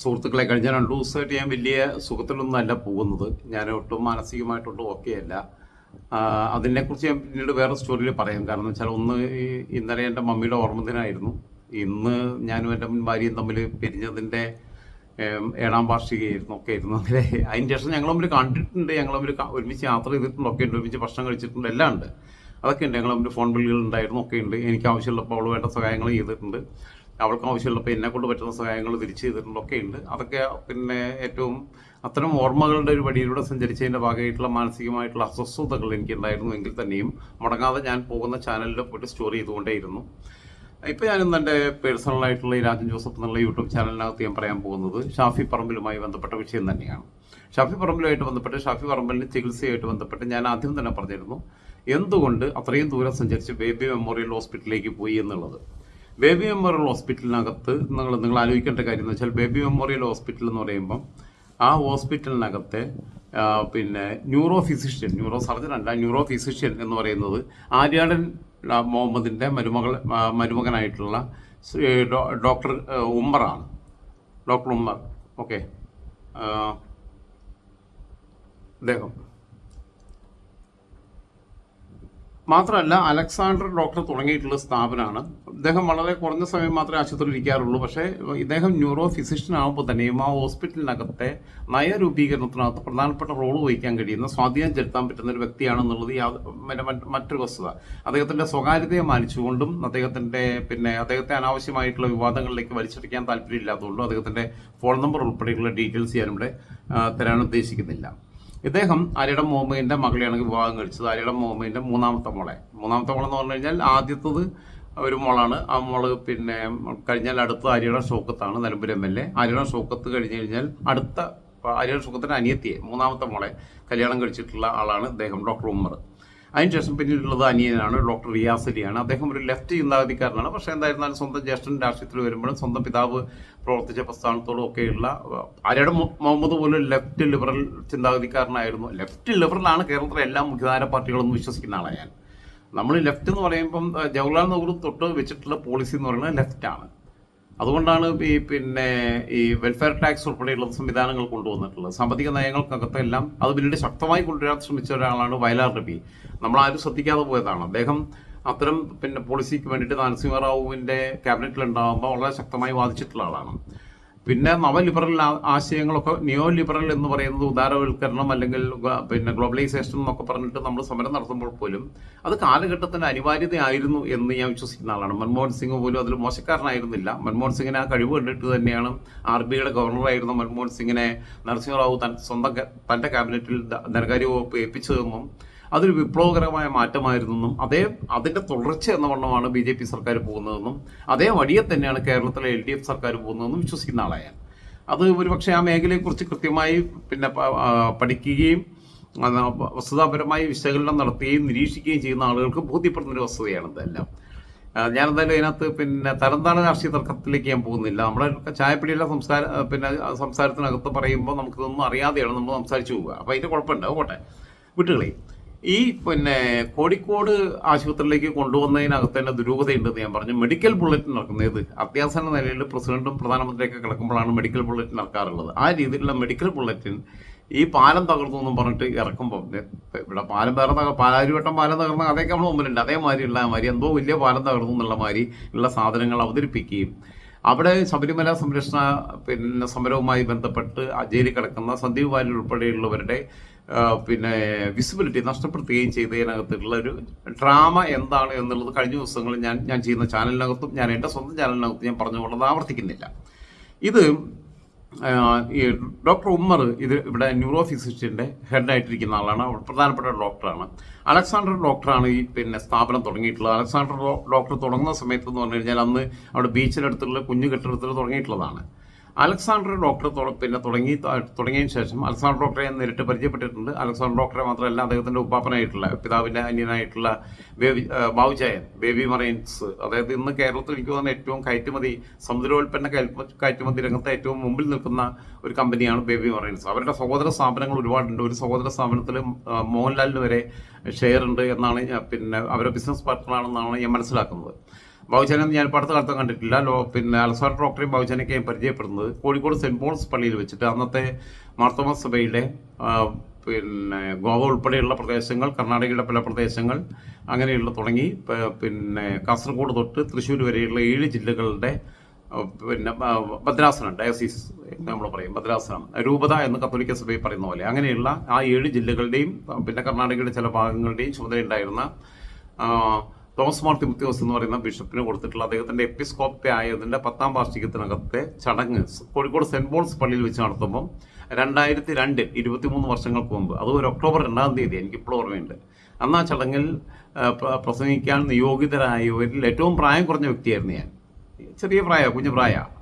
സുഹൃത്തുക്കളെ, കഴിഞ്ഞ 2 ദിവസമായിട്ട് ഞാൻ വലിയ സുഖത്തിലൊന്നും അല്ല പോകുന്നത്. ഞാൻ ഒട്ടും മാനസികമായിട്ടൊട്ടും ഓക്കെയല്ല. അതിനെക്കുറിച്ച് ഞാൻ പിന്നീട് വേറെ സ്റ്റോറിയിൽ പറയാം. കാരണം എന്ന് വെച്ചാൽ ഇന്നലെ എൻ്റെ മമ്മിയുടെ ഓർമ്മദിനമായിരുന്നു. ഇന്ന് ഞാനും എൻ്റെ മുൻ ഭാര്യയും തമ്മിൽ പിരിഞ്ഞതിൻ്റെ 7ാം വാർഷികമായിരുന്നു ഒക്കെ ആയിരുന്നു. അങ്ങനെ അതിന് ശേഷം ഞങ്ങൾ തമ്മിൽ കണ്ടിട്ടുണ്ട്, ഞങ്ങൾ തമ്മിൽ ഒരുമിച്ച് യാത്ര ചെയ്തിട്ടുണ്ട്, ഒക്കെ ഉണ്ട്, ഒരുമിച്ച് ഭക്ഷണം കഴിച്ചിട്ടുണ്ട്, എല്ലാം ഉണ്ട്. അതൊക്കെ ഉണ്ട്. ഞങ്ങൾ തമ്മിൽ ഫോൺ വിളികൾ ഉണ്ടായിരുന്നു, ഒക്കെ ഉണ്ട്. എനിക്ക് ആവശ്യമുള്ളപ്പോൾ അവൾ വേണ്ട സഹായങ്ങൾ ചെയ്തിട്ടുണ്ട്, അവൾക്ക് ആവശ്യമുള്ളപ്പോൾ എന്നെ കൊണ്ട് പറ്റുന്ന സഹായങ്ങൾ തിരിച്ചു ചെയ്തിട്ടുണ്ടൊക്കെ ഉണ്ട്. അതൊക്കെ പിന്നെ ഏറ്റവും അത്തരം ഓർമ്മകളുടെ ഒരു വഴിയിലൂടെ സഞ്ചരിച്ചതിൻ്റെ ഭാഗമായിട്ടുള്ള മാനസികമായിട്ടുള്ള അസ്വസ്ഥതകൾ എനിക്കുണ്ടായിരുന്നു. എങ്കിൽ തന്നെയും മുടങ്ങാതെ ഞാൻ പോകുന്ന ചാനലിൽ പോയിട്ട് സ്റ്റോറി ചെയ്തുകൊണ്ടേയിരുന്നു. ഇപ്പോൾ ഞാനിന്ന് എൻ്റെ പേഴ്സണലായിട്ടുള്ള ഈ രാജൻ ജോസഫ് എന്നുള്ള യൂട്യൂബ് ചാനലിനകത്ത് ഞാൻ പറയാൻ പോകുന്നത് ഷാഫി പറമ്പിലുമായി ബന്ധപ്പെട്ട വിഷയം തന്നെയാണ്. ഷാഫി പറമ്പിലുമായിട്ട് ബന്ധപ്പെട്ട്, ഷാഫി പറമ്പിലിൻ്റെ ചികിത്സയായിട്ട് ബന്ധപ്പെട്ട് ഞാൻ ആദ്യം തന്നെ പറഞ്ഞിരുന്നു എന്തുകൊണ്ട് അത്രയും ദൂരം സഞ്ചരിച്ച് ബേബി മെമ്മോറിയൽ ഹോസ്പിറ്റലിലേക്ക് പോയി എന്നുള്ളത്. ബേബി മെമ്മോറിയൽ ഹോസ്പിറ്റലിനകത്ത് നിങ്ങൾ ആലോചിക്കേണ്ട കാര്യം എന്ന് വെച്ചാൽ, ബേബി മെമ്മോറിയൽ ഹോസ്പിറ്റൽ എന്ന് പറയുമ്പം ആ ഹോസ്പിറ്റലിനകത്തെ പിന്നെ ന്യൂറോ സർജൻ അല്ല, ന്യൂറോ ഫിസിഷ്യൻ എന്ന് പറയുന്നത് ആര്യാടൻ മുഹമ്മദിൻ്റെ മരുമകനായിട്ടുള്ള ഡോക്ടർ ഉമ്മറാണ്. ഡോക്ടർ ഉമ്മർ, ഓക്കെ, അദ്ദേഹം മാത്രമല്ല അലക്സാണ്ടർ ഡോക്ടർ തുടങ്ങിയിട്ടുള്ള സ്ഥാപനമാണ്. ഇദ്ദേഹം വളരെ കുറഞ്ഞ സമയം മാത്രമേ ആശുപത്രിയിൽ ഇരിക്കാറുള്ളൂ. പക്ഷേ ഇദ്ദേഹം ന്യൂറോ ഫിസിഷ്യൻ ആകുമ്പോൾ തന്നെയും ആ ഹോസ്പിറ്റലിനകത്തെ നയരൂപീകരണത്തിനകത്ത് പ്രധാനപ്പെട്ട റോൾ വഹിക്കാൻ കഴിയുന്ന, സ്വാധീനം ചെലുത്താൻ പറ്റുന്ന ഒരു വ്യക്തിയാണെന്നുള്ളത് മറ്റൊരു വസ്തുത. അദ്ദേഹത്തിൻ്റെ സ്വകാര്യതയെ മാനിച്ചുകൊണ്ടും അദ്ദേഹത്തെ അനാവശ്യമായിട്ടുള്ള വിവാദങ്ങളിലേക്ക് വലിച്ചടിക്കാൻ താല്പര്യമില്ലാത്തതുകൊണ്ടും അദ്ദേഹത്തിൻ്റെ ഫോൺ നമ്പർ ഉൾപ്പെടെയുള്ള ഡീറ്റെയിൽസ് ഞാനിവിടെ തരാൻ ഉദ്ദേശിക്കുന്നില്ല. ഇദ്ദേഹം ആര്യടം മുഹമ്മദിൻ്റെ മകളെയാണ് വിവാഹം കഴിച്ചത്. ആര്യടം മുഹമ്മദിൻ്റെ മൂന്നാമത്തെ മോളെന്ന് പറഞ്ഞു കഴിഞ്ഞാൽ ആദ്യത്തത് ഒരു മോളാണ്. ആ മോള് കഴിഞ്ഞാൽ അടുത്ത ആര്യടം ഷൗക്കത്താണ്, നിലമ്പൂർ MLA. ആര്യടം ഷൗക്കത്ത് കഴിഞ്ഞ് കഴിഞ്ഞാൽ അടുത്ത ആര്യടം ഷൗക്കത്തിൻ്റെ അനിയത്തിയെ, മൂന്നാമത്തെ മോളെ കല്യാണം കഴിച്ചിട്ടുള്ള ആളാണ് ഇദ്ദേഹം, ഡോക്ടർ ഉമ്മർ. അതിനുശേഷം പിന്നീടുള്ളത് അനിയനാണ്, ഡോക്ടർ റിയാസ് അലിയാണ്. അദ്ദേഹം ഒരു ലെഫ്റ്റ് ചിന്താഗതിക്കാരനാണ്. പക്ഷേ എന്തായിരുന്നാലും സ്വന്തം ജ്യേഷ്ഠൻ രാഷ്ട്രീയത്തിൽ വരുമ്പോഴും സ്വന്തം പിതാവ് പ്രവർത്തിച്ച പ്രസ്ഥാനത്തോടും ഒക്കെയുള്ള ആര്യടം മുഹമ്മദ് പോലും ലെഫ്റ്റ് ലിബറൽ ചിന്താഗതിക്കാരനായിരുന്നു. ലെഫ്റ്റ് ലിബറലാണ് കേരളത്തിലെ എല്ലാ മുഖ്യധാര പാർട്ടികളെന്ന് വിശ്വസിക്കുന്ന ആളാണ് ഞാൻ. നമ്മൾ ലെഫ്റ്റ് എന്ന് പറയുമ്പം ജവഹർലാൽ നെഹ്റു തൊട്ട് വെച്ചിട്ടുള്ള പോളിസി എന്ന് പറയുന്നത് ലെഫ്റ്റാണ്. അതുകൊണ്ടാണ് ഈ വെൽഫെയർ ടാക്സ് ഉൾപ്പെടെയുള്ള സംവിധാനങ്ങൾ കൊണ്ടുവന്നിട്ടുള്ളത്. സാമ്പത്തിക നയങ്ങൾക്കകത്തെല്ലാം അത് പിന്നീട് ശക്തമായി കൊണ്ടുവരാൻ ശ്രമിച്ച ഒരാളാണ് വയലാർ രവി. നമ്മളാരും ശ്രദ്ധിക്കാതെ പോയതാണ്. അദ്ദേഹം അത്തരം പോളിസിക്ക് വേണ്ടിയിട്ട് നരസിംഹറാവുവിൻ്റെ ക്യാബിനറ്റിൽ ഉണ്ടാകുമ്പോൾ വളരെ ശക്തമായി വാദിച്ചിട്ടുള്ള ആളാണ്. പിന്നെ നവലിബറൽ ആശയങ്ങളൊക്കെ, നിയോ ലിബറൽ എന്ന് പറയുന്നത് ഉദാരവൽക്കരണം അല്ലെങ്കിൽ ഗ്ലോബലൈസേഷൻ എന്നൊക്കെ പറഞ്ഞിട്ട് നമ്മൾ സമരം നടത്തുമ്പോൾ പോലും അത് കാലഘട്ടത്തിൻ്റെ അനിവാര്യതയായിരുന്നു എന്ന് ഞാൻ വിശ്വസിക്കുന്ന ആളാണ്. മൻമോഹൻ സിംഗ് പോലും അതിൽ മോശക്കാരനായിരുന്നില്ല. മൻമോഹൻ സിംഗിനെ ആ കഴിവ് കണ്ടിട്ട് തന്നെയാണ് RBIയുടെ ഗവർണറായിരുന്ന മൻമോഹൻ സിംഗിനെ നരസിംഹറാവു തൻ്റെ ക്യാബിനറ്റിൽ ധനകാര്യ വകുപ്പ് ഏൽപ്പിച്ചതെന്നും അതൊരു വിപ്ലവകരമായ മാറ്റമായിരുന്നെന്നും അതിൻ്റെ തുടർച്ച എന്ന വണ്ണമാണ് BJP സർക്കാർ പോകുന്നതെന്നും അതേ വഴിയെ തന്നെയാണ് കേരളത്തിലെ LDF സർക്കാർ പോകുന്നതെന്നും വിശ്വസിക്കുന്ന ആളാണ് ഞാൻ. അത് ഒരുപക്ഷെ ആ മേഖലയെക്കുറിച്ച് കൃത്യമായി പഠിക്കുകയും വസ്തുതാപരമായി വിശകലനം നടത്തുകയും നിരീക്ഷിക്കുകയും ചെയ്യുന്ന ആളുകൾക്ക് ബോധ്യപ്പെടുന്നൊരു വസ്തുതയാണ് ഇതെല്ലാം. ഞാനെന്തായാലും അതിനകത്ത് തരംതാണ രാഷ്ട്രീയ തർക്കത്തിലേക്ക് ഞാൻ പോകുന്നില്ല. നമ്മുടെ ചായപ്പിടിയുള്ള സംസാരത്തിനകത്ത് പറയുമ്പോൾ നമുക്കിതൊന്നും അറിയാതെയാണ് നമ്മൾ സംസാരിച്ചു പോവുക. അപ്പോൾ അതിൻ്റെ കുഴപ്പമുണ്ട്, പോട്ടെ, വിട്ടുകളി. ഈ കോഴിക്കോട് ആശുപത്രിയിലേക്ക് കൊണ്ടുവന്നതിനകത്ത് തന്നെ ദുരൂഹതയുണ്ടെന്ന് ഞാൻ പറഞ്ഞു. മെഡിക്കൽ ബുള്ളറ്റിൻ ഇറക്കുന്നത് അത്യാസന്ന നിലയിൽ പ്രസിഡന്റും പ്രധാനമന്ത്രിയൊക്കെ കിടക്കുമ്പോഴാണ് മെഡിക്കൽ ബുള്ളറ്റിൻ ഇറക്കാറുള്ളത്. ആ രീതിയിലുള്ള മെഡിക്കൽ ബുള്ളറ്റിൻ ഈ പാലം തകർന്നു എന്നും പറഞ്ഞിട്ട് ഇറക്കുമ്പോൾ, ഇവിടെ പാലാരിവട്ടം പാലം തകർന്ന അതൊക്കെ നമ്മൾ മുമ്പിലുണ്ട്. അതേമാതിരി എന്തോ വലിയ പാലം തകർന്നു എന്നുള്ള മാതിരി ഉള്ള സാധനങ്ങൾ അവതരിപ്പിക്കുകയും അവിടെ ശബരിമല സംരക്ഷണ സമരവുമായി ബന്ധപ്പെട്ട് ജയിലിൽ കിടക്കുന്ന സന്ദീപ് വാര്യർ ഉൾപ്പെടെയുള്ളവരുടെ വിസിബിലിറ്റി നഷ്ടപ്പെടുത്തുകയും ചെയ്തതിനകത്തുള്ള ഒരു ഡ്രാമ എന്താണ് എന്നുള്ളത് കഴിഞ്ഞ ദിവസങ്ങളിൽ ഞാൻ ചെയ്യുന്ന ചാനലിനകത്തും ഞാൻ എൻ്റെ സ്വന്തം ചാനലിനകത്തും ഞാൻ പറഞ്ഞുകൊണ്ടത് ആവർത്തിക്കുന്നില്ല. ഇത് ഈ ഡോക്ടർ ഉമ്മർ ഇവിടെ ന്യൂറോ ഫിസിഷ്യൻ്റെ ഹെഡായിട്ടിരിക്കുന്ന ആളാണ്, പ്രധാനപ്പെട്ട ഡോക്ടറാണ്. അലക്സാണ്ടർ ഡോക്ടറാണ് ഈ സ്ഥാപനം തുടങ്ങിയിട്ടുള്ളത്. അലക്സാണ്ടർ ഡോക്ടർ തുടങ്ങുന്ന സമയത്ത് എന്ന് പറഞ്ഞു കഴിഞ്ഞാൽ അന്ന് അവിടെ ബീച്ചിനടുത്തുള്ള കുഞ്ഞു കെട്ടിടത്തിൽ തുടങ്ങിയിട്ടുള്ളതാണ്. അലക്സാണ്ടർ ഡോക്ടർ തുടങ്ങിയതിന് ശേഷം അലക്സാണ്ടർ ഡോക്ടറെ ഞാൻ നേരിട്ട് പരിചയപ്പെട്ടിട്ടുണ്ട്. അലക്സാണ്ടർ ഡോക്ടറെ മാത്രമല്ല, അദ്ദേഹത്തിൻ്റെ ഉപ്പാപ്പനായിട്ടുള്ള പിതാവിൻ്റെ അന്യനായിട്ടുള്ള ബാബുചായൻ, ബേബി മറൈൻസ്, അതായത് ഇന്ന് കേരളത്തിൽ എനിക്ക് തോന്നുന്ന ഏറ്റവും സമുദ്രോൽപ്പന്ന കയറ്റുമതി രംഗത്ത് ഏറ്റവും മുമ്പിൽ നിൽക്കുന്ന ഒരു കമ്പനിയാണ് ബേബി മറൈൻസ്. അവരുടെ സഹോദര സ്ഥാപനങ്ങൾ ഒരുപാടുണ്ട്. ഒരു സഹോദര സ്ഥാപനത്തിൽ മോഹൻലാലിന് വരെ ഷെയർ ഉണ്ട് എന്നാണ് അവരുടെ ബിസിനസ് പാർട്ട്ണറാണെന്നാണ് ഞാൻ മനസ്സിലാക്കുന്നത്. ബാബുച്ചാനെ ഞാൻ ഇപ്പോൾ അടുത്ത കാലത്ത് കണ്ടിട്ടില്ല. പിന്നെ അലക്സാണ്ടർ ഡോക്ടറെയും ബാബുച്ചാനെയൊക്കെ ഞാൻ പരിചയപ്പെടുന്നത് കോഴിക്കോട് സെൻറ്റ് പോൾസ് പള്ളിയിൽ വെച്ചിട്ട് അന്നത്തെ മാർത്തോമ സഭയുടെ പിന്നെ ഗോവ ഉൾപ്പെടെയുള്ള പ്രദേശങ്ങൾ, കർണാടകയുടെ പല പ്രദേശങ്ങൾ അങ്ങനെയുള്ള തുടങ്ങി പിന്നെ കാസർഗോഡ് തൊട്ട് തൃശ്ശൂർ വരെയുള്ള 7 ജില്ലകളുടെ പിന്നെ ഭദ്രാസനം, ഡയസീസ് നമ്മൾ പറയും ഭദ്രാസനം, രൂപത എന്ന് കത്തോലിക്ക സഭയിൽ പറയുന്ന പോലെ അങ്ങനെയുള്ള ആ 7 ജില്ലകളുടെയും പിന്നെ കർണാടകയുടെ ചില ഭാഗങ്ങളുടെയും ചുമതലയുണ്ടായിരുന്ന തോമസ് മാർ തിമോത്തിയോസ് എന്ന് പറയുന്ന ബിഷപ്പിന് കൊടുത്തിട്ടുള്ള അദ്ദേഹത്തിൻ്റെ എപ്പിസ്കോപ്പ ആയതിൻ്റെ 10ാം വാർഷികത്തിനകത്തെ ചടങ്ങ് കോഴിക്കോട് സെൻറ്റ് പോൾസ് പള്ളിയിൽ വെച്ച് നടത്തുമ്പം 2002 23 വർഷങ്ങൾക്ക് മുമ്പ്, അത് ഒരു ഒക്ടോബർ 2-ാം തീയതി, എനിക്കിപ്പോൾ ഓർമ്മയുണ്ട്. അന്ന് ആ ചടങ്ങിൽ പ്രസംഗിക്കാൻ നിയോഗിതരായവരിൽ ഏറ്റവും പ്രായം കുറഞ്ഞ വ്യക്തിയായിരുന്നു ഞാൻ. ചെറിയ കുഞ്ഞു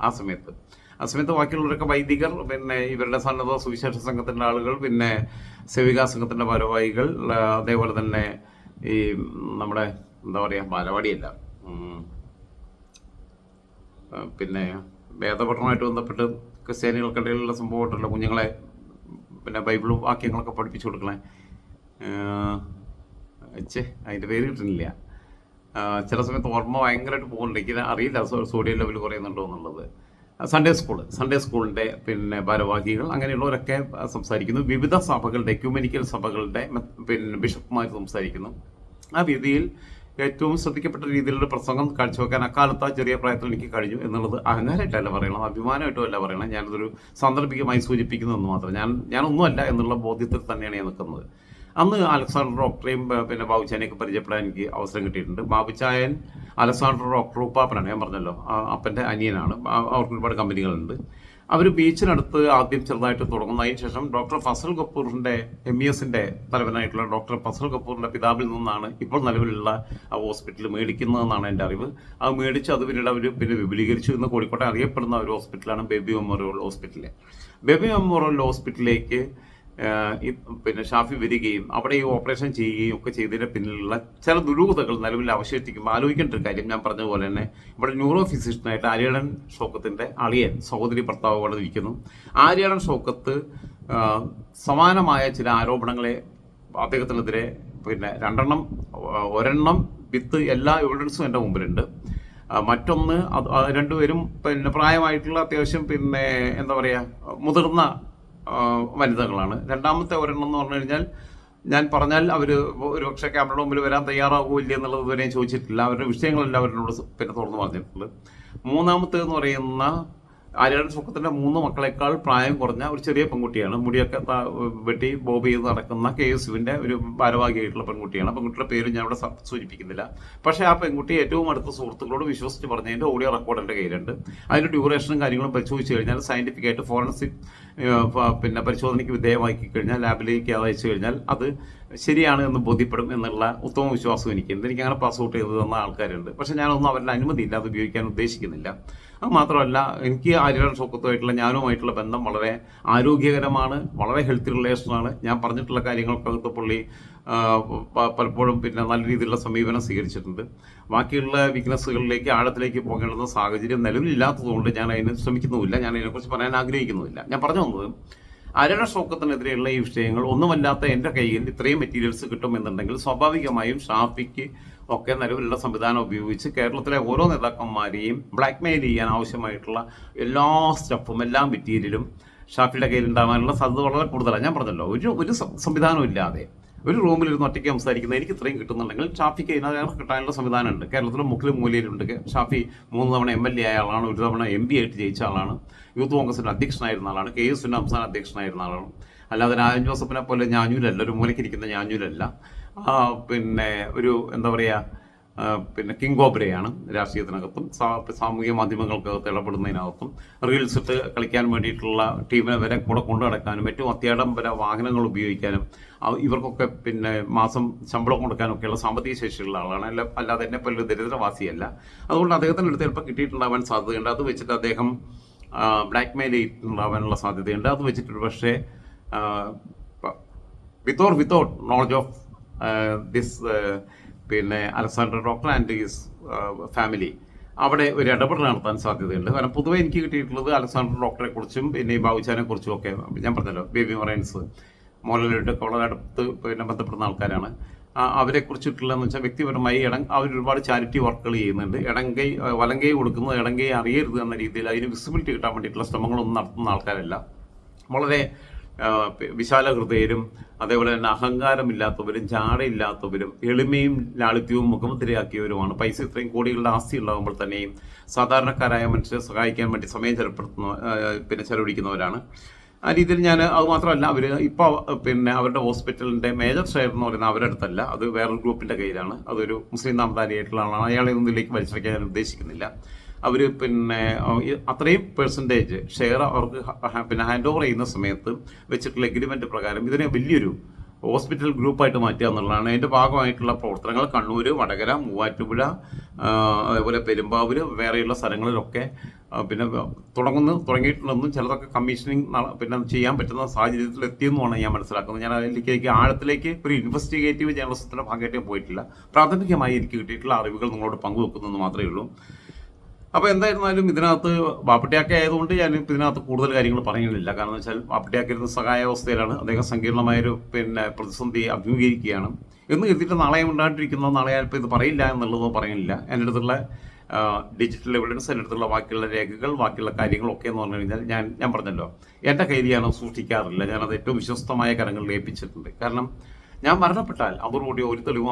ആ സമയത്ത് ബാക്കിയുള്ളവരൊക്കെ വൈദികർ, പിന്നെ ഇവരുടെ സന്നദ്ധ സുവിശേഷ സംഘത്തിൻ്റെ ആളുകൾ, പിന്നെ സേവികാ സംഘത്തിൻ്റെ ഭാരവാഹികൾ, അതേപോലെ തന്നെ ഈ നമ്മുടെ എന്താ പറയുക ബാലവാടിയല്ല, പിന്നെ വേദപഠനമായിട്ട് ബന്ധപ്പെട്ട് ക്രിസ്ത്യാനികൾക്കിടയിലുള്ള സംഭവമായിട്ടുള്ള കുഞ്ഞുങ്ങളെ പിന്നെ ബൈബിളും വാക്യങ്ങളൊക്കെ പഠിപ്പിച്ചു കൊടുക്കണേ, അതിൻ്റെ പേര് കിട്ടുന്നില്ല. ചില സമയത്ത് ഓർമ്മ ഭയങ്കരമായിട്ട് പോകുന്നുണ്ട്, എനിക്ക് അറിയില്ല സോഡിയം ലെവൽ കുറയുന്നുണ്ടോ എന്നുള്ളത്. സൺഡേ സ്കൂളിൻ്റെ പിന്നെ ഭാരവാഹികൾ അങ്ങനെയുള്ളവരൊക്കെ സംസാരിക്കുന്നു. വിവിധ സഭകളുടെ എക്യുമെനിക്കൽ സഭകളുടെ പിന്നെ ബിഷപ്പുമാർ സംസാരിക്കുന്നു. ആ രീതിയിൽ ഏറ്റവും ശ്രദ്ധിക്കപ്പെട്ട രീതിയിലുള്ള പ്രസംഗം കാഴ്ചവെക്കാൻ അക്കാലത്ത് ആ ചെറിയ പ്രായത്തിൽ എനിക്ക് കഴിഞ്ഞു എന്നുള്ളത് അഹങ്കാരമായിട്ടല്ല പറയണം, അഭിമാനമായിട്ടും അല്ല പറയണം. ഞാനതൊരു സാന്ദർഭികമായി സൂചിപ്പിക്കുന്നതെന്ന് മാത്രം. ഞാനൊന്നുമല്ല എന്നുള്ള ബോധ്യത്തിൽ തന്നെയാണ് ഞാൻ നിൽക്കുന്നത്. അന്ന് അലക്സാണ്ടർ ഡോക്ടറെയും പിന്നെ ബാബുച്ചാനെയൊക്കെ പരിചയപ്പെടാൻ എനിക്ക് അവസരം കിട്ടിയിട്ടുണ്ട്. ബാബുച്ചായൻ അലക്സാണ്ടർ ഡോക്ടർ ഉപ്പാപ്പനാണ്, ഞാൻ പറഞ്ഞല്ലോ, അപ്പൻ്റെ അനിയനാണ്. അവർക്ക് ഒരുപാട് കമ്പനികളുണ്ട്. അവർ ബീച്ചിനടുത്ത് ആദ്യം ചെറുതായിട്ട് തുടങ്ങുന്നതിന് ശേഷം ഡോക്ടർ ഫസൽ കപൂറിൻ്റെ MESൻ്റെ തലവനായിട്ടുള്ള ഡോക്ടർ ഫസൽ കപൂറിൻ്റെ പിതാവിൽ നിന്നാണ് ഇപ്പോൾ നിലവിലുള്ള ആ ഹോസ്പിറ്റൽ മേടിക്കുന്നതെന്നാണ് എൻ്റെ അറിവ്. അത് മേടിച്ച് അത് പിന്നീട് അവർ പിന്നെ വിപുലീകരിച്ചു. ഇന്ന് കോഴിക്കോട്ടെ അറിയപ്പെടുന്ന ഒരു ഹോസ്പിറ്റലാണ് baby memorial hospital. Baby memorial ഹോസ്പിറ്റലിലേക്ക് പിന്നെ ഷാഫി വരികയും അവിടെ ഈ ഓപ്പറേഷൻ ചെയ്യുകയും ഒക്കെ ചെയ്തതിൻ്റെ പിന്നിലുള്ള ചില ദുരൂഹതകൾ നിലവിൽ അവശേഷിക്കുമ്പോൾ ആലോചിക്കേണ്ട ഒരു കാര്യം, ഞാൻ പറഞ്ഞ പോലെ തന്നെ ഇവിടെ ന്യൂറോ ഫിസിഷ്യനായിട്ട് ആര്യാടൻ ഷൗക്കത്തിൻ്റെ അളിയൻ സഹോദരി ഭർത്താവ് അവിടെ ഇരിക്കുന്നു. ആര്യാടൻ ഷൗക്കത്ത് സമാനമായ ചില ആരോപണങ്ങളെ അദ്ദേഹത്തിനെതിരെ പിന്നെ ഒരെണ്ണം വിത്ത് എല്ലാ എവിഡൻസും എൻ്റെ മുമ്പിലുണ്ട്. മറ്റൊന്ന് രണ്ടുപേരും പിന്നെ പ്രായമായിട്ടുള്ള അത്യാവശ്യം പിന്നെ എന്താ പറയുക മുതിർന്ന വനിതകളാണ്. രണ്ടാമത്തെ ഒരെണ്ണം എന്ന് പറഞ്ഞു കഴിഞ്ഞാൽ ഞാൻ പറഞ്ഞാൽ അവർ ഒരു പക്ഷേ ക്യാമറയുടെ മുമ്പിൽ വരാൻ തയ്യാറാകുമോ എന്നുള്ളത് ഇതുവരെയും ചോദിച്ചിട്ടില്ല. അവരുടെ വിഷയങ്ങളെല്ലാം അവരോട് പിന്നെ തുറന്നു പറഞ്ഞിട്ടുണ്ട്. മൂന്നാമത്തേതെന്ന് പറയുന്ന ആര്യാടൻ ഷൗക്കത്തിൻ്റെ 3 മക്കളെക്കാൾ പ്രായം കുറഞ്ഞ ഒരു ചെറിയ പെൺകുട്ടിയാണ്. മുടിയൊക്കെ വെട്ടി ബോബ് ചെയ്ത് നടക്കുന്ന KSUവിൻ്റെ ഒരു ഭാരവാഹിയായിട്ടുള്ള പെൺകുട്ടിയാണ്. പെൺകുട്ടിയുടെ പേര് ഞാൻ ഇവിടെ സൂചിപ്പിക്കുന്നില്ല. പക്ഷേ ആ പെൺകുട്ടി ഏറ്റവും അടുത്ത സുഹൃത്തുക്കളോട് വിശ്വസിച്ച് പറഞ്ഞതിൻ്റെ ഓഡിയോ റെക്കോർഡ് എൻ്റെ കയ്യിലുണ്ട്. അതിൻ്റെ ഡ്യൂറേഷനും കാര്യങ്ങളും പരിശോധിച്ച് കഴിഞ്ഞാൽ സയൻറ്റിഫിക്കായിട്ട് ഫോറൻസിക് പിന്നെ പരിശോധനയ്ക്ക് വിധേയമാക്കി കഴിഞ്ഞാൽ ലാബിലേക്ക് അയച്ചു കഴിഞ്ഞാൽ അത് ശരിയാണ് എന്ന് ബോധ്യപ്പെടും എന്നുള്ള ഉത്തമ വിശ്വാസം എനിക്കുണ്ട്. എനിക്ക് അങ്ങനെ പാസ് ഔട്ട് ചെയ്ത് തന്ന ആൾക്കാരുണ്ട്. പക്ഷേ ഞാനൊന്നും അവരുടെ അനുമതിയില്ല, അത് ഉപയോഗിക്കാൻ ഉദ്ദേശിക്കുന്നില്ല. അത് മാത്രമല്ല, എനിക്ക് ആര്യാടൻ ഷൗക്കത്തുമായിട്ടുള്ള ഞാനുമായിട്ടുള്ള ബന്ധം വളരെ ആരോഗ്യകരമാണ്, വളരെ ഹെൽത്തി റിലേഷനാണ്. ഞാൻ പറഞ്ഞിട്ടുള്ള കാര്യങ്ങൾക്കകത്ത് പുള്ളി പലപ്പോഴും പിന്നെ നല്ല രീതിയിലുള്ള സമീപനം സ്വീകരിച്ചിട്ടുണ്ട്. ബാക്കിയുള്ള വീക്ക്നെസ്സുകളിലേക്ക് ആഴത്തിലേക്ക് പോകേണ്ടുന്ന സാഹചര്യം നിലവിലില്ലാത്തതുകൊണ്ട് ഞാൻ അതിന് ശ്രമിക്കുന്നുമില്ല, ഞാൻ അതിനെക്കുറിച്ച് പറയാൻ ആഗ്രഹിക്കുന്നുമില്ല. ഞാൻ പറഞ്ഞു വന്നത് ആര്യാടൻ ഷൗക്കത്തിനെതിരെയുള്ള ഈ വിഷയങ്ങൾ ഒന്നുമല്ലാത്ത എൻ്റെ കയ്യിൽ ഇത്രയും മെറ്റീരിയൽസ് കിട്ടുമെന്നുണ്ടെങ്കിൽ സ്വാഭാവികമായും ഷാഫിക്ക് ഒക്കെ നിലവിലുള്ള സംവിധാനം ഉപയോഗിച്ച് കേരളത്തിലെ ഓരോ നേതാക്കന്മാരെയും ബ്ലാക്ക്മെയിൽ ചെയ്യാൻ ആവശ്യമായിട്ടുള്ള എല്ലാ സ്റ്റഫും എല്ലാ മെറ്റീരിയലും ഷാഫിയുടെ കയ്യിൽ ഉണ്ടാകാനുള്ള സാധ്യത വളരെ കൂടുതലാണ്. ഞാൻ പറഞ്ഞല്ലോ, ഒരു സംവിധാനം ഇല്ലാതെ ഒരു റൂമിലിരുന്ന് ഒറ്റയ്ക്ക് സംസാരിക്കുന്നത് എനിക്ക് ഇത്രയും കിട്ടുന്നുണ്ടെങ്കിൽ ഷാഫിക്ക് ഇതിനകത്ത് കിട്ടാനുള്ള സംവിധാനമുണ്ട്. കേരളത്തിലെ മുക്കിലും മൂലയിലുണ്ട്. ഷാഫി 3 തവണ MLA ആയ ആളാണ്, 1 തവണ MP ആയിട്ട് ജയിച്ച ആളാണ്, യൂത്ത് കോൺഗ്രസിൻ്റെ അധ്യക്ഷനായിരുന്ന ആളാണ്, KSUവിൻ്റെ സംസ്ഥാന അധ്യക്ഷനായിരുന്ന ആളാണ്. അല്ലാതെ രാജൻ ജോസഫിനെ പോലെ ഞാഞ്ഞൂലല്ല, ഒരു മൂലയ്ക്കിരിക്കുന്ന ഞാഞ്ഞൂലല്ല. പിന്നെ ഒരു എന്താ പറയുക പിന്നെ കിങ് കോബ്രയാണ് രാഷ്ട്രീയത്തിനകത്തും സാമൂഹിക മാധ്യമങ്ങൾക്കകത്ത് ഇടപെടുന്നതിനകത്തും റീൽസ് ഇട്ട് കളിക്കാൻ വേണ്ടിയിട്ടുള്ള ടീമിനെ വരെ കൂടെ കൊണ്ടു നടക്കാനും ഏറ്റവും അത്യാഡംബര വാഹനങ്ങൾ ഉപയോഗിക്കാനും ഇവർക്കൊക്കെ പിന്നെ മാസം ശമ്പളം കൊടുക്കാനൊക്കെയുള്ള സാമ്പത്തിക ശേഷിയുള്ള ആളാണ്. അല്ലാതെ എന്നെ പോലെ ദരിദ്രവാസിയല്ല. അതുകൊണ്ട് അദ്ദേഹത്തിൻ്റെ അടുത്ത് ചിലപ്പോൾ കിട്ടിയിട്ടുണ്ടാവാൻ സാധ്യതയുണ്ട്. അത് വെച്ചിട്ട് അദ്ദേഹം ബ്ലാക്ക് മെയിൽ ചെയ്തിട്ടുണ്ടാവാനുള്ള സാധ്യതയുണ്ട്. അത് വെച്ചിട്ട് പക്ഷേ വിത്തൗട്ട് നോളജ് ഓഫ് ദിസ് പിന്നെ Alexander doctor and his family അവിടെ ഒരു ഇടപെടൽ നടത്താൻ സാധ്യതയുണ്ട്. കാരണം പൊതുവെ എനിക്ക് കിട്ടിയിട്ടുള്ളത് അലക്സാണ്ടർ ഡോക്ടറെ കുറിച്ചും പിന്നെ ബാബുച്ചാനെ കുറിച്ചും ഒക്കെ ഞാൻ പറഞ്ഞല്ലോ, ബേബി മറൈൻസ് മോഹൻലാലിൻ്റെ വളരെ അടുത്ത് പിന്നെ ബന്ധപ്പെടുന്ന ആൾക്കാരാണ്. അവരെക്കുറിച്ചിട്ടുള്ളതെന്ന് വെച്ചാൽ വ്യക്തിപരമായി അവർ ഒരുപാട് ചാരിറ്റി വർക്കുകൾ ചെയ്യുന്നുണ്ട്. വലങ്കൈ കൊടുക്കുന്നത് ഇടങ്കൈ അറിയരുത് എന്ന രീതിയിൽ അതിന് വിസിബിലിറ്റി കിട്ടാൻ വേണ്ടിയിട്ടുള്ള ശ്രമങ്ങളൊന്നും നടത്തുന്ന ആൾക്കാരല്ല. വളരെ വിശാല ഹൃദയരും അതേപോലെ തന്നെ അഹങ്കാരമില്ലാത്തവരും ജാടയില്ലാത്തവരും എളിമയും ലാളിത്യവും മുഖമുദ്രയാക്കിയവരുമാണ്. പൈസ ഇത്രയും കോടികളുടെ ആസ്തി ഉണ്ടാകുമ്പോൾ തന്നെയും സാധാരണക്കാരായ മനുഷ്യരെ സഹായിക്കാൻ വേണ്ടി സമയം ചെലവഴിക്കുന്നവരാണ്. ആ രീതിയിൽ ഞാൻ അത് മാത്രമല്ല, അവർ ഇപ്പോൾ അവരുടെ ഹോസ്പിറ്റലിൻ്റെ മേജർ ഷെയർ എന്ന് പറയുന്നത് അവരുടെ അടുത്തല്ല, അത് വേറൊരു ഗ്രൂപ്പിൻ്റെ കയ്യിലാണ്. അതൊരു മുസ്ലിം നാമധാരിയായിട്ടുള്ള ആളാണ്. അയാളെ ഒന്നിലേക്ക് വലിച്ചടയ്ക്കാൻ ഞാൻ ഉദ്ദേശിക്കുന്നില്ല. അവർ അത്രയും പെർസെൻറ്റേജ് ഷെയർ അവർക്ക് ഹാൻഡ് ഓവർ ചെയ്യുന്ന സമയത്ത് വെച്ചിട്ടുള്ള എഗ്രിമെൻ്റ് പ്രകാരം ഇതിനെ വലിയൊരു ഹോസ്പിറ്റൽ ഗ്രൂപ്പായിട്ട് മാറ്റുക എന്നുള്ളതാണ് അതിൻ്റെ ഭാഗമായിട്ടുള്ള പ്രവർത്തനങ്ങൾ. കണ്ണൂർ, വടകര, മൂവാറ്റുപുഴ, അതേപോലെ പെരുമ്പാവൂർ, വേറെയുള്ള സ്ഥലങ്ങളിലൊക്കെ തുടങ്ങിയിട്ടുണ്ടെന്നും ചിലതൊക്കെ കമ്മീഷനിങ് ചെയ്യാൻ പറ്റുന്ന സാഹചര്യത്തിൽ എത്തിയെന്നുമാണ് ഞാൻ മനസ്സിലാക്കുന്നത്. ഞാൻ അതിലേക്ക് ആഴത്തിലേക്ക് ഒരു ഇൻവെസ്റ്റിഗേറ്റീവ് ജേർണലിസത്തിൻ്റെ ഭാഗമായിട്ട് പോയിട്ടില്ല. പ്രാഥമികമായി എനിക്ക് കിട്ടിയിട്ടുള്ള അറിവുകൾ നിങ്ങളോട് പങ്കുവെക്കുന്നതെന്ന് മാത്രമേ ഉള്ളൂ. അപ്പോൾ എന്തായിരുന്നാലും ഇതിനകത്ത് ബാപ്പട്ടിയാക്ക ആയതുകൊണ്ട് ഞാൻ ഇതിനകത്ത് കൂടുതൽ കാര്യങ്ങൾ പറയുന്നില്ല. കാരണം എന്ന് വെച്ചാൽ ബാപ്പട്ടിയാക്കിരുന്ന സഹായാവസ്ഥയിലാണ്. അദ്ദേഹം സങ്കീർണമായൊരു പ്രതിസന്ധി അഭിമുഖീകരിക്കുകയാണ് എന്ന് കരുതിയിട്ട് നാളെ ഉണ്ടായിട്ടിരിക്കുന്നോ നാളെ ഞാനിപ്പോൾ ഇത് പറയില്ല എന്നുള്ളതോ പറയുന്നില്ല. എൻ്റെ അടുത്തുള്ള ഡിജിറ്റൽ എവിഡൻസ്, എൻ്റെ അടുത്തുള്ള ബാക്കിയുള്ള രേഖകൾ, ബാക്കിയുള്ള കാര്യങ്ങളൊക്കെ എന്ന് പറഞ്ഞു കഴിഞ്ഞാൽ ഞാൻ പറഞ്ഞല്ലോ, എൻ്റെ കയ്യിൽ ഞാൻ സൂക്ഷിക്കാറില്ല. ഞാനത് ഏറ്റവും വിശ്വസ്തമായ കരങ്ങളിൽ ഏൽപ്പിച്ചിട്ടുണ്ട്. കാരണം ഞാൻ മരണപ്പെട്ടാൽ അതോടുകൂടി ഒരു തെളിവും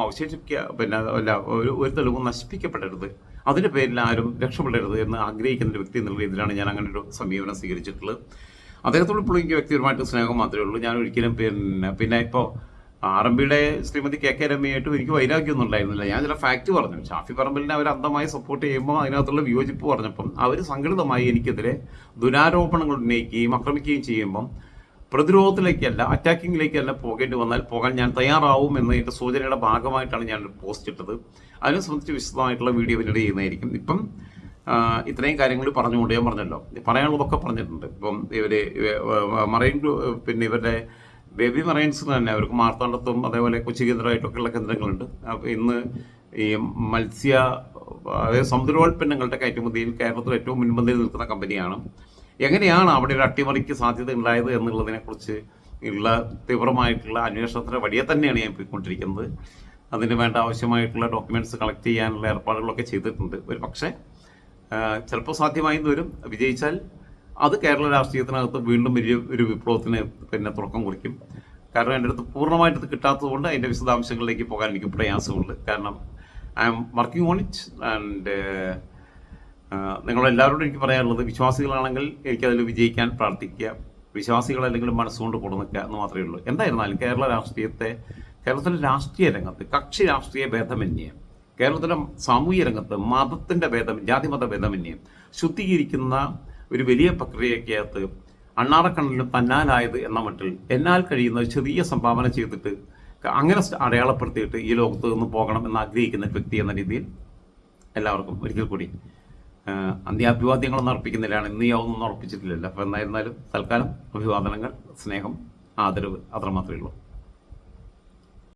ഒരു തെളിവും നശിപ്പിക്കപ്പെടരുത്, അതിൻ്റെ പേരിൽ ആരും രക്ഷപ്പെടരുത് എന്ന് ആഗ്രഹിക്കുന്ന ഒരു വ്യക്തി എന്നുള്ള രീതിയിലാണ് ഞാൻ അങ്ങനെ ഒരു സമീപനം സ്വീകരിച്ചിട്ടുള്ളത്. അദ്ദേഹത്തോട് ഇപ്പോൾ എനിക്ക് വ്യക്തിപരമായിട്ട് സ്നേഹം മാത്രമേ ഉള്ളൂ. ഞാൻ ഒരിക്കലും പിന്നെ ഇപ്പോൾ ആറമ്പിയുടെ ശ്രീമതി കെ കെ രമയായിട്ടും എനിക്ക് വൈരാഗ്യമൊന്നും ഉണ്ടായിരുന്നില്ല. ഞാൻ ചില ഫാക്റ്റ് പറഞ്ഞു. ഷാഫി പറമ്പലിനെ അവർ അന്ധമായി സപ്പോർട്ട് ചെയ്യുമ്പോൾ അതിനകത്തുള്ള വിയോജിപ്പ് പറഞ്ഞപ്പം അവർ സംഘടിതമായി എനിക്കെതിരെ ദുരാരോപണങ്ങൾ ഉന്നയിക്കുകയും ആക്രമിക്കുകയും ചെയ്യുമ്പം പ്രതിരോധത്തിലേക്കല്ല അറ്റാക്കിങ്ങിലേക്കല്ല പോകേണ്ടി വന്നാൽ പോകാൻ ഞാൻ തയ്യാറാവും എന്നതിൻ്റെ സൂചനയുടെ ഭാഗമായിട്ടാണ് ഞാൻ പോസ്റ്റ് ഇട്ടത്. അതിനെ സംബന്ധിച്ച് വിശദമായിട്ടുള്ള വീഡിയോ പിന്നീട് ചെയ്യുന്നതായിരിക്കും. ഇപ്പം ഇത്രയും കാര്യങ്ങൾ പറഞ്ഞുകൊണ്ട് ഞാൻ പറഞ്ഞല്ലോ, പറയാനുള്ളതൊക്കെ പറഞ്ഞിട്ടുണ്ട്. ഇപ്പം മറൈൻ ഇവരുടെ ബേബി മറൈൻസ് തന്നെ അവർക്ക് മാർത്താണ്ഡത്തും അതേപോലെ കൊച്ചി കേന്ദ്രമായിട്ടൊക്കെയുള്ള കേന്ദ്രങ്ങളുണ്ട്. ഇന്ന് ഈ അതായത് സമുദ്രോൽപ്പന്നങ്ങളുടെ കയറ്റുമതിയിൽ കേരളത്തിൽ ഏറ്റവും മുൻപന്തിയിൽ നിൽക്കുന്ന കമ്പനിയാണ്. എങ്ങനെയാണ് അവിടെ ഒരു അട്ടിമറിക്ക് സാധ്യത ഉണ്ടായത് എന്നുള്ളതിനെക്കുറിച്ച് ഉള്ള തീവ്രമായിട്ടുള്ള അന്വേഷണത്തിന് വഴിയെ തന്നെയാണ് ഞാൻ പോയിക്കൊണ്ടിരിക്കുന്നത്. അതിന് വേണ്ട ആവശ്യമായിട്ടുള്ള ഡോക്യുമെൻറ്റ്സ് കളക്ട് ചെയ്യാനുള്ള ഏർപ്പാടുകളൊക്കെ ചെയ്തിട്ടുണ്ട്. ഒരു പക്ഷേ ചിലപ്പോൾ സാധ്യമായി വരും. വിജയിച്ചാൽ അത് കേരള രാഷ്ട്രീയത്തിനകത്ത് വീണ്ടും വലിയ ഒരു വിപ്ലവത്തിന് തുടക്കം കുറിക്കും. കാരണം എൻ്റെ അടുത്ത് പൂർണ്ണമായിട്ട് ഇത് കിട്ടാത്തതുകൊണ്ട് അതിൻ്റെ വിശദാംശങ്ങളിലേക്ക് പോകാൻ എനിക്ക് പ്രയാസമുണ്ട്. കാരണം I am working on it. And നിങ്ങളെല്ലാവരോടും എനിക്ക് പറയാനുള്ളത്, വിശ്വാസികളാണെങ്കിൽ എനിക്കതിൽ വിജയിക്കാൻ പ്രാർത്ഥിക്കുക, വിശ്വാസികളല്ലെങ്കിൽ മനസ്സുകൊണ്ട് കൊടുക്കുക എന്ന് മാത്രമേ ഉള്ളൂ. എന്തായിരുന്നാലും കേരളത്തിലെ രാഷ്ട്രീയ രംഗത്ത് കക്ഷി രാഷ്ട്രീയ ഭേദമന്യേ, കേരളത്തിലെ സാമൂഹ്യ രംഗത്ത് മതത്തിൻ്റെ ജാതിമത ഭേദമന്യേ ശുദ്ധീകരിക്കുന്ന ഒരു വലിയ പ്രക്രിയക്കകത്ത് അണ്ണാറക്കണ്ണലിനും തന്നാലായത് എന്ന മട്ടിൽ എന്നാൽ കഴിയുന്ന ചെറിയ സംഭാവന ചെയ്തിട്ട് അങ്ങനെ അടയാളപ്പെടുത്തിയിട്ട് ഈ ലോകത്ത് നിന്ന് പോകണം എന്ന് ആഗ്രഹിക്കുന്ന വ്യക്തി എന്ന രീതിയിൽ എല്ലാവർക്കും ഒരിക്കൽ കൂടി അന്ത്യാഭിവാദ്യങ്ങളൊന്നും അർപ്പിക്കുന്നില്ലാണ്. ഇന്ന് യാതൊന്നും അർപ്പിച്ചിട്ടില്ലല്ലോ. അപ്പോൾ എന്തായിരുന്നാലും തൽക്കാലം അഭിവാദനങ്ങൾ, സ്നേഹം, ആദരവ് അത്ര മാത്രമേ ഉള്ളൂ.